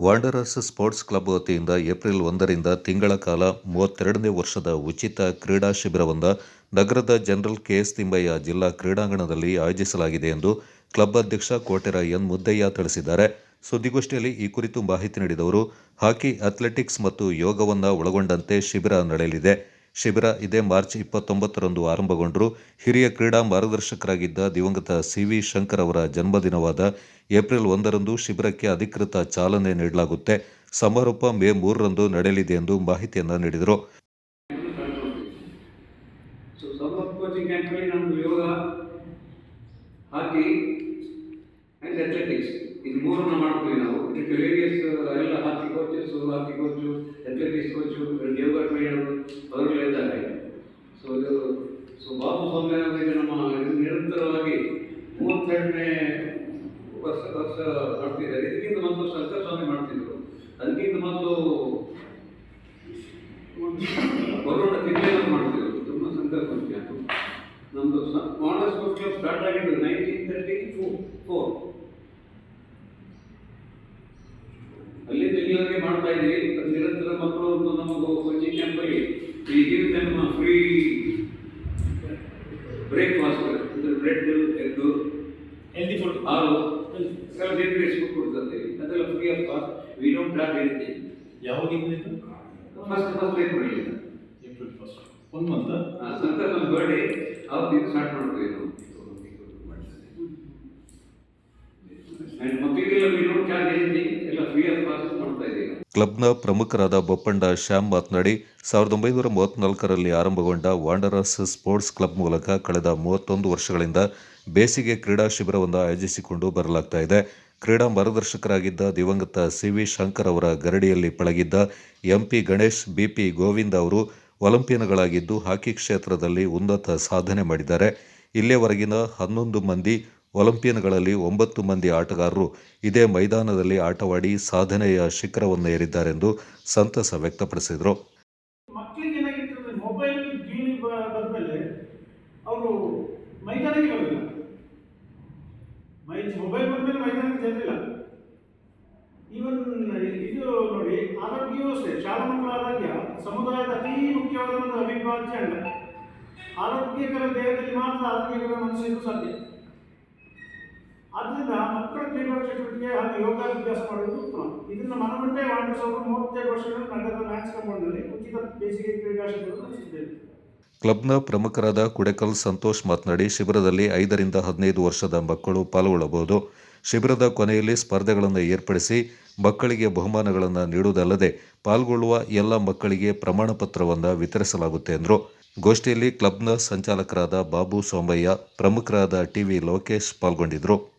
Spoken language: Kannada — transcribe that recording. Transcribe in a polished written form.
ವಾಂಡರರ್ಸ್ ಸ್ಪೋರ್ಟ್ಸ್ ಕ್ಲಬ್ ವತಿಯಿಂದ ಏಪ್ರಿಲ್ 1ರಿಂದ ತಿಂಗಳ ಕಾಲ 32ನೇ ವರ್ಷದ ಉಚಿತ ಕ್ರೀಡಾ ಶಿಬಿರವನ್ನು ನಗರದ ಜನರಲ್ ಕೆ.ಎಸ್. ತಿಮ್ಮಯ್ಯ ಜಿಲ್ಲಾ ಕ್ರೀಡಾಂಗಣದಲ್ಲಿ ಆಯೋಜಿಸಲಾಗಿದೆ ಎಂದು ಕ್ಲಬ್ ಅಧ್ಯಕ್ಷ ಕೋಟೆರ ಎನ್. ಮುದ್ದಯ್ಯ ತಿಳಿಸಿದ್ದಾರೆ. ಸುದ್ದಿಗೋಷ್ಠಿಯಲ್ಲಿ ಈ ಕುರಿತು ಮಾಹಿತಿ ನೀಡಿದ ಅವರು, ಹಾಕಿ, ಅಥ್ಲೆಟಿಕ್ಸ್ ಮತ್ತು ಯೋಗವನ್ನು ಒಳಗೊಂಡಂತೆ ಶಿಬಿರ ನಡೆಯಲಿದೆ. ಶಿಬಿರ ಇದೇ ಮಾರ್ಚ್ 29ರಂದು ಆರಂಭಗೊಂಡರೂ ಹಿರಿಯ ಕ್ರೀಡಾ ಮಾರ್ಗದರ್ಶಕರಾಗಿದ್ದ ದಿವಂಗತ ಸಿ.ವಿ. ಶಂಕರ್ ಅವರ ಜನ್ಮದಿನವಾದ ಏಪ್ರಿಲ್ 1ರಂದು ಶಿಬಿರಕ್ಕೆ ಅಧಿಕೃತ ಚಾಲನೆ ನೀಡಲಾಗುತ್ತೆ. ಸಮಾರೋಪ ಮೇ 3ರಂದು ನಡೆಯಲಿದೆ ಎಂದು ಮಾಹಿತಿಯನ್ನು ನೀಡಿದರು. ಇದು ಮೂರನ್ನು ಮಾಡ್ತೀವಿ ನಾವು. ಇದಕ್ಕೆ ವೇರಿಯಸ್ ಎಲ್ಲ ಹಾಕಿ ಕೋಚು ಅಥ್ಲೆಟಿಕ್ಸ್ ಕೋಚು, ಯೋಗ ಟ್ರೈನರು ಅವರೆಲ್ಲ ಇದ್ದಾರೆ. ಬಾಬು ಸ್ವಾಮಿ ಅವರಿಗೆ ನಮ್ಮ ನಿರಂತರವಾಗಿ 32ನೇ ವರ್ಷ ಮಾಡ್ತಿದ್ದಾರೆ. ಇದಕ್ಕಿಂತ ಮೊದಲು ಶಂಕರ್ ಸ್ವಾಮಿ ಮಾಡ್ತಿದ್ರು. ಅದಕ್ಕಿಂತ ಮೊದಲು ಬರೋಣ ತಿಮ್ಮಯ್ಯ ಮಾಡ್ತಿದ್ರು. ತುಂಬ ಸಂಕಲ್ಪ ಅದು. ನಮ್ಮದು ವಾಂಡರ್ ಸ್ಪೋರ್ಟ್ಸ್ ಕ್ಲಬ್ ಸ್ಟಾರ್ಟ್ ಆಗಿದ್ದು 1934. ಅಲ್ಲಿಂದ ಇಲ್ಲಿವರೆಗೆ ಮಾಡ್ತಾ ಇದ್ದೀವಿ. ನಿರಂತರ ಮಕ್ಕಳು ನಮಗೆ ಕೋಚಿಂಗ್ ಕ್ಯಾಂಪಲ್ಲಿ ಫ್ರೀ ಬ್ರೇಕ್ಫಾಸ್ಟ್ ಅಂದರೆ ಬ್ರೆಡ್, ಎಗ್ಗು, ಹೆಲ್ದಿ ಫುಡ್, ಹಾಲು ಎಲ್ಲ ಫುಡ್ ಕೊಡ್ತದೆ. ಅದೆಲ್ಲ free of cost. We don't charge anything. ಯಾವಾಗಿಂದ ಫಸ್ಟ್ ಏಪ್ರಿಲ್ 1 ಮಂತ್ ಸಂಕಲ್ಪ ಬರ್ಡೇ ಅವತ್ತಿಂದ ಸ್ಟಾರ್ಟ್ ಮಾಡ್ತೀವಿ ನಾವು. ಮಕ್ಕಳಿಗೆಲ್ಲ ವಿ ಡೋಂಟ್ ಚಾರ್ಜ್ ಎನಿಥಿಂಗ್, ಎಲ್ಲ ಫ್ರೀ ಆಫ್ ಕಾಸ್ಟ್ ಮಾಡ್ತಾ ಇದ್ದೀವಿ. ಕ್ಲಬ್ನ ಪ್ರಮುಖರಾದ ಬೊಪ್ಪಂಡ ಶ್ಯಾಮ್ ಮಾತನಾಡಿ, 1934ರಲ್ಲಿ ಆರಂಭಗೊಂಡ ವಾಂಡರರ್ಸ್ ಸ್ಪೋರ್ಟ್ಸ್ ಕ್ಲಬ್ ಮೂಲಕ ಕಳೆದ 31 ವರ್ಷಗಳಿಂದ ಬೇಸಿಗೆ ಕ್ರೀಡಾ ಶಿಬಿರವನ್ನು ಆಯೋಜಿಸಿಕೊಂಡು ಬರಲಾಗ್ತಾ ಇದೆ. ಕ್ರೀಡಾ ಮಾರ್ಗದರ್ಶಕರಾಗಿದ್ದ ದಿವಂಗತ ಸಿ.ವಿ. ಶಂಕರ್ ಅವರ ಗರಡಿಯಲ್ಲಿ ಪಳಗಿದ್ದ ಎಂ.ಪಿ. ಗಣೇಶ್, ಬಿ.ಪಿ. ಗೋವಿಂದ ಅವರು ಒಲಿಂಪಿಯನ್ಗಳಾಗಿದ್ದು ಹಾಕಿ ಕ್ಷೇತ್ರದಲ್ಲಿ ಉನ್ನತ ಸಾಧನೆ ಮಾಡಿದ್ದಾರೆ. ಇಲ್ಲಿಯವರೆಗಿನ 11 ಮಂದಿ ಒಲಿಂಪಿಯನ್ಗಳಲ್ಲಿ 9 ಮಂದಿ ಆಟಗಾರರು ಇದೇ ಮೈದಾನದಲ್ಲಿ ಆಟವಾಡಿ ಸಾಧನೆಯ ಶಿಖರವನ್ನು ಏರಿದ್ದಾರೆಂದು ಸಂತಸ ವ್ಯಕ್ತಪಡಿಸಿದರು. ಮಕ್ಕಳಿಗೆ ಏನಾಗಿರ್ತದೆ, ಮೊಬೈಲ್ ಟಿವಿ ಬಂದಮೇಲೆ ಅವರು ಮೈದಾನಕ್ಕೆ ಬರಲಿಲ್ಲ. ಮೊಬೈಲ್ ಬಂದಮೇಲೆ ಮೈದಾನಕ್ಕೆ ಜನರಿಲ್ಲ. ಈವನ್ ಇದು ನೋಡಿ, ಆರೋಗ್ಯವೂ ಅಷ್ಟೇ. ಶಾಲಾ ಮಕ್ಕಳ ಆರೋಗ್ಯ ಸಮುದಾಯದ ಅತೀ ಮುಖ್ಯವಾದ ಒಂದು ಅವಿಭಾಜ್ಯ ಅಂಗ. ಆರೋಗ್ಯಕರ ದೇಹದಲ್ಲಿ ಮಾತ್ರ ಆರೋಗ್ಯಕರ ಮನಸ್ಸಿಗೂ ಸಾಧ್ಯ. ಆದ್ದರಿಂದ ಮಕ್ಕಳ ಕ್ರೀಡಾ ಚಟುವಟಿಕೆ ಹಾಗೂ ಯೋಗಾಭ್ಯಾಸ ಮಾಡುವುದು ಉತ್ತಮ. ಇದನ್ನು ಮನಮಂಡೆ ವಾಂಡರ್ಸ್ ಅವರು 35 ವರ್ಷಗಳ ನಗರದ ಮ್ಯಾಕ್ಸ್ ಕಾಂಪೌಂಡ್ನಲ್ಲಿ ಉಚಿತ ಬೇಸಿಗೆ ಕ್ರೀಡಾ ಶಿಬಿರ ನಡೆಸಿದ್ದೇವೆ. ಕ್ಲಬ್ನ ಪ್ರಮುಖರಾದ ಕುಡೆಕಲ್ ಸಂತೋಷ್ ಮಾತನಾಡಿ, ಶಿಬಿರದಲ್ಲಿ 5ರಿಂದ 15 ವರ್ಷದ ಮಕ್ಕಳು ಪಾಲ್ಗೊಳ್ಳಬಹುದು. ಶಿಬಿರದ ಕೊನೆಯಲ್ಲಿ ಸ್ಪರ್ಧೆಗಳನ್ನು ಏರ್ಪಡಿಸಿ ಮಕ್ಕಳಿಗೆ ಬಹುಮಾನಗಳನ್ನು ನೀಡುವುದಲ್ಲದೆ ಪಾಲ್ಗೊಳ್ಳುವ ಎಲ್ಲ ಮಕ್ಕಳಿಗೆ ಪ್ರಮಾಣ ಪತ್ರವನ್ನು ವಿತರಿಸಲಾಗುತ್ತೆ ಎಂದರು. ಗೋಷ್ಠಿಯಲ್ಲಿ ಕ್ಲಬ್ನ ಸಂಚಾಲಕರಾದ ಬಾಬು ಸೋಮಯ್ಯ, ಪ್ರಮುಖರಾದ ಟಿ.ವಿ. ಲೋಕೇಶ್ ಪಾಲ್ಗೊಂಡಿದ್ದರು.